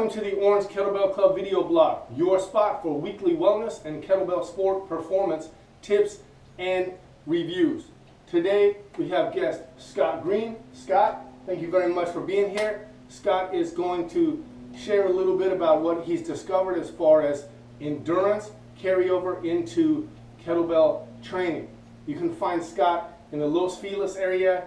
Welcome to the Orange Kettlebell Club video blog, your spot for weekly wellness and kettlebell sport performance tips and reviews. Today we have guest Scott Green. Scott, thank you very much for being here. Scott is going to share a little bit about what he's discovered as far as endurance carryover into kettlebell training. You can find Scott in the Los Feliz area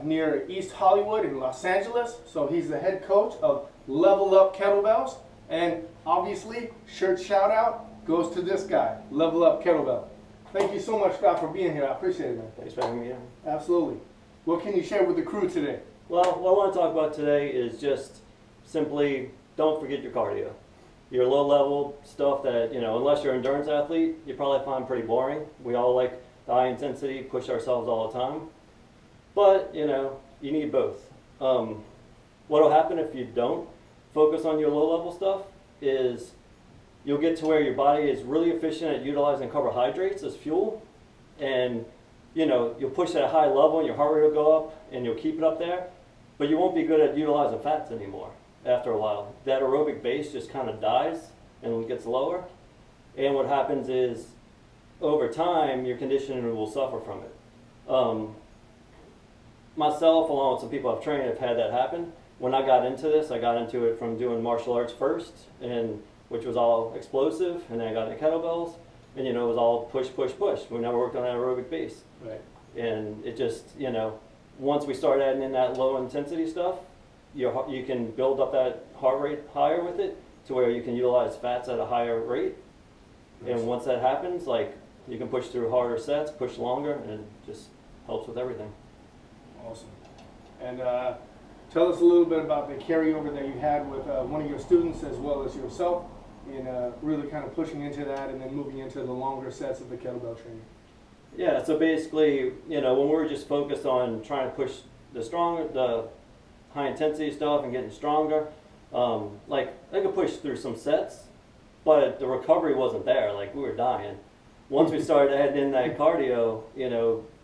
near East Hollywood in Los Angeles. So he's the head coach of Level Up Kettlebells, and obviously shirt shout out goes to this guy, Level Up Kettlebell. Thank you so much, Scott, for being here. I appreciate it, man. Thanks for having me in. Absolutely. What can you share with the crew today? Well, what I want to talk about today is just simply don't forget your cardio. Your low level stuff that, unless you're an endurance athlete, you probably find pretty boring. We all like the high intensity, push ourselves all the time. But, you need both. What'll happen if you don't focus on your low level stuff is you'll get to where your body is really efficient at utilizing carbohydrates as fuel, and you'll push at a high level and your heart rate will go up and you'll keep it up there, but you won't be good at utilizing fats anymore after a while. That aerobic base just kind of dies and gets lower, and what happens is over time your conditioning will suffer from it. Myself, along with some people I've trained, have had that happen. When I got into this, I got into it from doing martial arts first, which was all explosive, and then I got into kettlebells, and it was all push, push, push. We never worked on that aerobic base. Right. And it just, once we started adding in that low intensity stuff, you can build up that heart rate higher with it to where you can utilize fats at a higher rate. Nice. And once that happens, you can push through harder sets, push longer, and it just helps with everything. Awesome. And tell us a little bit about the carryover that you had with one of your students as well as yourself in really kind of pushing into that and then moving into the longer sets of the kettlebell training. Yeah, so basically, when we were just focused on trying to push the high intensity stuff and getting stronger, I could push through some sets, but the recovery wasn't there. We were dying. Once we started adding in that cardio,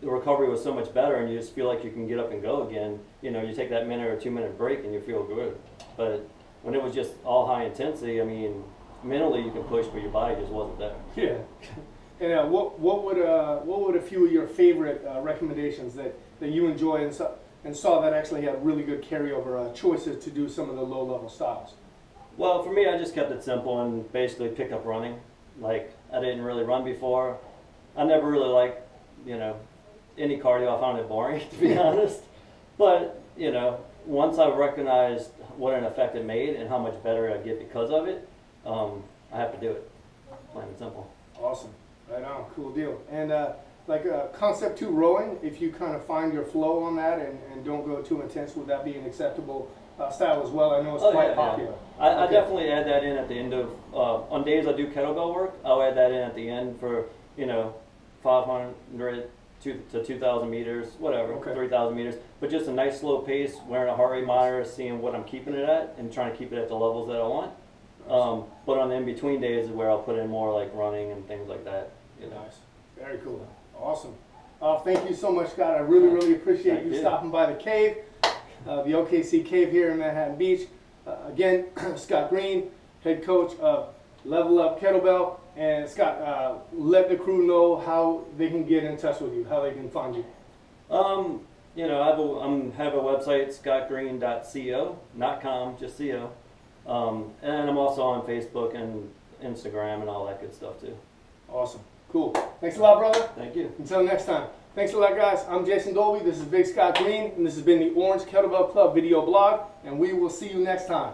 the recovery was so much better, and you just feel like you can get up and go again. You take that minute or 2 minute break and you feel good. But when it was just all high intensity, mentally you can push, but your body just wasn't there. Yeah. And what would a few of your favorite recommendations that you enjoy and saw that actually had really good carryover choices to do some of the low level styles? Well, for me, I just kept it simple and basically picked up running. I didn't really run before. I never really liked, any cardio. I found it boring, to be honest. But, once I recognized what an effect it made and how much better I get because of it, I have to do it. Plain and simple. Awesome. Right on. Cool deal. And concept 2 rowing, if you kind of find your flow on that and don't go too intense, would that be an acceptable style as well? I know it's quite popular. Yeah. I definitely add that in at the end of, on days I do kettlebell work, I'll add that in at the end for, 500 to 2,000 meters, whatever, 3,000 meters. But just a nice slow pace, wearing a heart rate monitor, seeing what I'm keeping it at, and trying to keep it at the levels that I want. But on the in-between days is where I'll put in more running and things like that. Nice. Very cool. Awesome. Thank you so much, Scott. I really appreciate you stopping by the cave. The OKC Cave here in Manhattan Beach. Again, Scott Green, head coach of Level Up Kettlebell. And Scott, let the crew know how they can get in touch with you, how they can find you. I have a website, scottgreen.co, not com, just co. And I'm also on Facebook and Instagram and all that good stuff too. Awesome. Cool. Thanks a lot, brother. Thank you. Until next time. Thanks a lot, guys. I'm Jason Dolby. This is Big Scott Green, and this has been the Orange Kettlebell Club video blog, and we will see you next time.